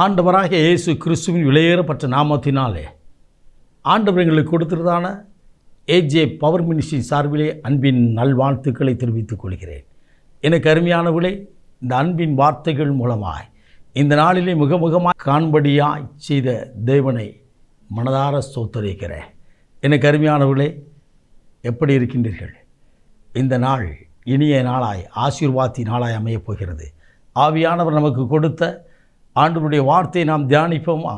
ஆண்டவராக இயேசு கிறிஸ்துவின் விலையேறப்பட்ட நாமத்தினாலே ஆண்டவர் எங்களுக்கு கொடுத்திருந்தான ஏஜே பவர் மினிஸ்ட்ரி சார்பிலே அன்பின் நல்வாழ்த்துக்களை தெரிவித்துக் கொள்கிறேன். எனக்கு அருமையானவர்களே, இந்த அன்பின் வார்த்தைகள் மூலமாய் இந்த நாளிலே முகமுகமாய் காண்படியாய் செய்த தேவனை மனதார ஸ்தோத்தரிக்கிறேன். எனக்கு அருமையானவர்களே, எப்படி இருக்கின்றீர்கள்? இந்த நாள் இனிய நாளாய் ஆசீர்வாதி நாளாய் அமையப் போகிறது. ஆவியானவர் நமக்கு கொடுத்த ஆண்டவருடைய வார்த்தையை நாம் தியானிப்போமா?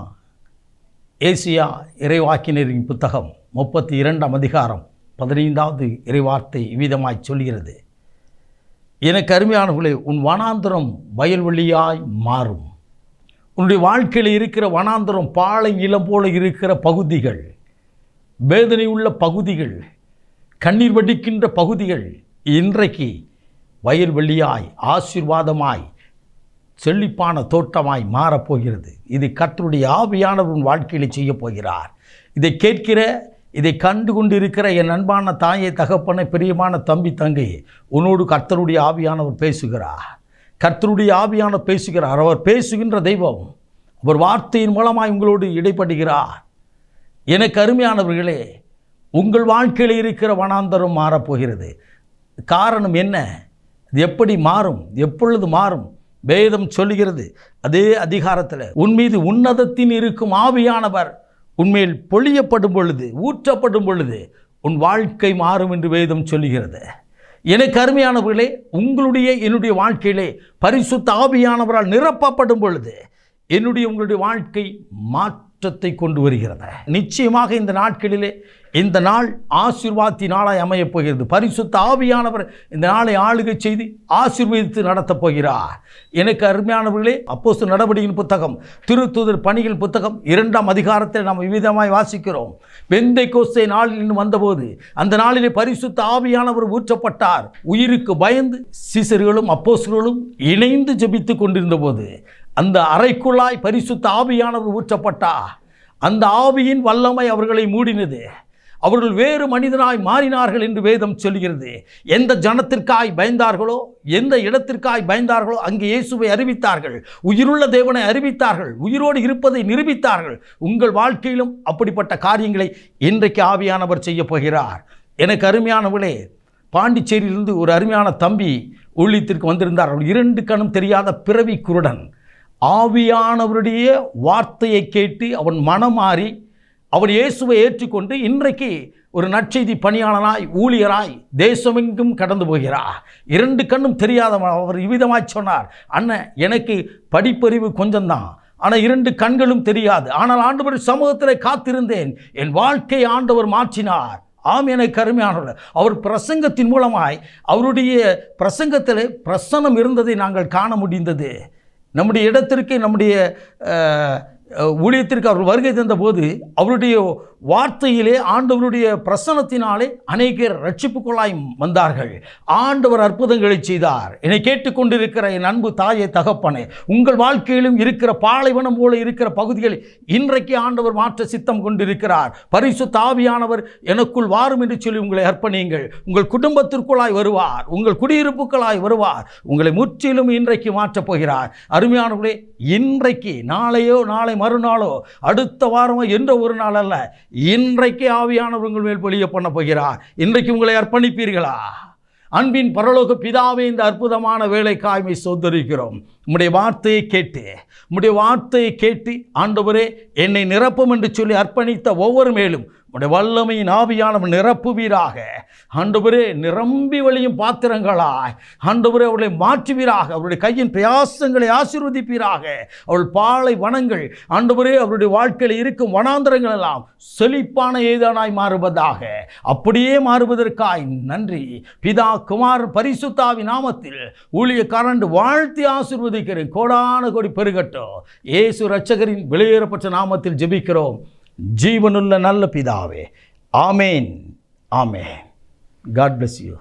ஏசியா இறைவாக்கினரின் புத்தகம் 32 அதிகாரம் 15வது இறைவார்த்தை இவ்விதமாய் சொல்கிறது: எனக்கு அருமையானவர்களே, உன் வனாந்தரம் வயல்வெளியாய் மாறும். உன்னுடைய வாழ்க்கையில் இருக்கிற வனாந்தரம் பாலை நிலம் போல இருக்கிற பகுதிகள், வேதனை உள்ள பகுதிகள், கண்ணீர் வடிக்கின்ற பகுதிகள் இன்றைக்கு வயல்வெளியாய் ஆசீர்வாதமாய் செழிப்பான தோட்டமாய் மாறப்போகிறது. இது கர்த்தருடைய ஆவியானவரின் வாழ்க்கையில் செய்ய போகிறார். இதை கேட்கிற, இதை கண்டு கொண்டிருக்கிற என் அன்பான தாயை, தகப்பனை, பிரியமான தம்பி, தங்கை, உன்னோடு கர்த்தருடைய ஆவியானவர் பேசுகிறார். கர்த்தருடைய ஆவியானவர் பேசுகிறார். அவர் பேசுகின்ற தெய்வம். அவர் வார்த்தையின் மூலமாய் உங்களோடு இடைப்படுகிறார். எனக்கு அருமையானவர்களே, உங்கள் வாழ்க்கையில் இருக்கிற வனாந்தரம் மாறப்போகிறது. காரணம் என்ன? அது எப்படி மாறும்? எப்பொழுது மாறும்? வேதம் சொல்லுகிறது, அதே அதிகாரத்தில், உன்மீது உன்னதத்தின் இருக்கும் ஆவியானவர் உன்மேல் பொழியப்படும் பொழுது, ஊற்றப்படும் பொழுது உன் வாழ்க்கை மாறும் என்று வேதம் சொல்லுகிறது. எனக்கு அருமையானவர்களே, என்னுடைய வாழ்க்கையிலே பரிசுத்த ஆவியானவரால் நிரப்பப்படும் பொழுது உங்களுடைய வாழ்க்கை மாற்றத்தை கொண்டு வருகிறது. நிச்சயமாக இந்த நாட்களிலே இந்த நாள் ஆசீர்வாதி நாளாய் அமையப் போகிறது. பரிசுத்த ஆவியானவர் இந்த நாளை ஆளுகை செய்து ஆசீர்வதித்து நடத்தப் போகிறார். எனக்கு அருமையானவர்களே, அப்போஸ்தலர் நடவடிக்கையின் புத்தகம், திருத்தூதர் பணிகள் புத்தகம் 2ஆம் அதிகாரத்தில் நாம் விவிதமாய் வாசிக்கிறோம். பெந்தைக்கோஸ்தே நாளில் வந்தபோது அந்த நாளிலே பரிசுத்த ஆவியானவர் ஊற்றப்பட்டார். உயிருக்கு பயந்து சீசர்களும் அப்போஸ்தலர்களும் இணைந்து ஜெபித்து கொண்டிருந்த போது அந்த அறைக்குள்ளாய் பரிசுத்த ஆவியானவர் ஊற்றப்பட்டார். அந்த ஆவியின் வல்லமை அவர்களை மூடினது. அவர்கள் வேறு மனிதனாய் மாறினார்கள் என்று வேதம் சொல்கிறது. எந்த ஜனத்திற்காய் பயந்தார்களோ, எந்த இடத்திற்காய் பயந்தார்களோ அங்கே இயேசுவை அறிவித்தார்கள். உயிருள்ள தேவனை அறிவித்தார்கள். உயிரோடு இருப்பதை நிரூபித்தார்கள். உங்கள் வாழ்க்கையிலும் அப்படிப்பட்ட காரியங்களை இன்றைக்கு ஆவியானவர் செய்ய போகிறார். எனக்கு அருமையானவர்களே, பாண்டிச்சேரியிலிருந்து ஒரு அருமையான தம்பி ஊழியத்திற்கு வந்திருந்தார். அவர் 2 கண்ணும் தெரியாத பிறவி குருடன். ஆவியானவருடைய வார்த்தையை கேட்டு அவன் மனம் மாறி அவர் இயேசுவை ஏற்றுக்கொண்டு இன்றைக்கு ஒரு நற்செய்தி பணியாளனாய், ஊழியராய் தேசமெங்கும் கடந்து போகிறார். 2 கண்ணும் தெரியாதவன். அவர் இவ்விதமாய் சொன்னார்: அண்ணன், எனக்கு படிப்பறிவு கொஞ்சம்தான், ஆனால் 2 கண்களும் தெரியாது. ஆனால் ஆண்டவர் சமூகத்தில் காத்திருந்தேன். என் வாழ்க்கையை ஆண்டவர் மாற்றினார். ஆம், எனக்கு அருமையானவர். அவர் பிரசங்கத்தின் மூலமாய், அவருடைய பிரசங்கத்தில் பிரசன்னம் இருந்ததை நாங்கள் காண முடிந்தது. நம்முடைய இடத்திற்கு, நம்முடைய ஊழியத்திற்கு அவர் வருகை தந்தபோது அவருடைய வார்த்தையிலே, ஆண்டவருடைய பிரசன்னத்தினாலே அநேகர் ரட்சிப்புக்குள்ளாய் வந்தார்கள். ஆண்டவர் அற்புதங்களை செய்தார். என்னை கேட்டுக்கொண்டிருக்கிற என் அன்பு தாயை, தகப்பனே, உங்கள் வாழ்க்கையிலும் இருக்கிற பாலைவனம் போல இருக்கிற பகுதிகளை இன்றைக்கு ஆண்டவர் மாற்ற சித்தம் கொண்டிருக்கிறார். பரிசுத்த ஆவியானவர் எனக்குள் வாரும் என்று சொல்லி உங்களை அர்ப்பணியுங்கள். உங்கள் குடும்பத்திற்குள்ளாய் வருவார். உங்கள் குடியிருப்புகளாய் வருவார். உங்களை முற்றிலும் இன்றைக்கு மாற்றப் போகிறார். அருமையானவர்களே, இன்றைக்கு, நாளையோ, நாளை மறுநாளோ, அடுத்த வாரமோ என்ற ஒரு நாள் அல்ல, இன்றைக்கு ஆவியானவர் உங்கள் மேல் பொழிய பண்ண போகிறார். இன்றைக்கு உங்களை அர்ப்பணிப்பீர்களா? அன்பின் பரலோக பிதாவே, இந்த அற்புதமான வேலைக்காய்மை சோதரிக்கிறோம். உம்முடைய வார்த்தையை கேட்டு ஆண்டவரே என்னை நிரப்பும் என்று சொல்லி அர்ப்பணித்த ஒவ்வொரு மேலும் உடைய வல்லமையின் ஆவியானவர் நிரப்புவீராக. ஆண்டவரே, நிரம்பி வழியும் பாத்திரங்களாய் ஆண்டவரே அவர்களை மாற்றுவீராக. அவருடைய கையின் பிரயாசங்களை ஆசீர்வதிப்பீராக. அவள் பாலை வனங்கள் ஆண்டவரே, அவருடைய வாழ்க்கையில் இருக்கும் வனாந்தரங்கள் எல்லாம் செழிப்பான ஏதானாய் மாறுவதாக. அப்படியே மாறுவதற்காய் நன்றி. பிதா, குமார், பரிசுத்தாவி நாமத்தில் ஊழியக்காரன் வாழ்த்தி ஆசீர்வதிக்கிறேன். கோடான கோடி பெருகட்டும். இயேசு இரட்சகரின் வெளியேறப்பட்ட நாமத்தில் ஜெபிக்கிறோம், ஜீவனுள்ள நல்ல பிதாவே. ஆமேன், ஆமேன். God bless you.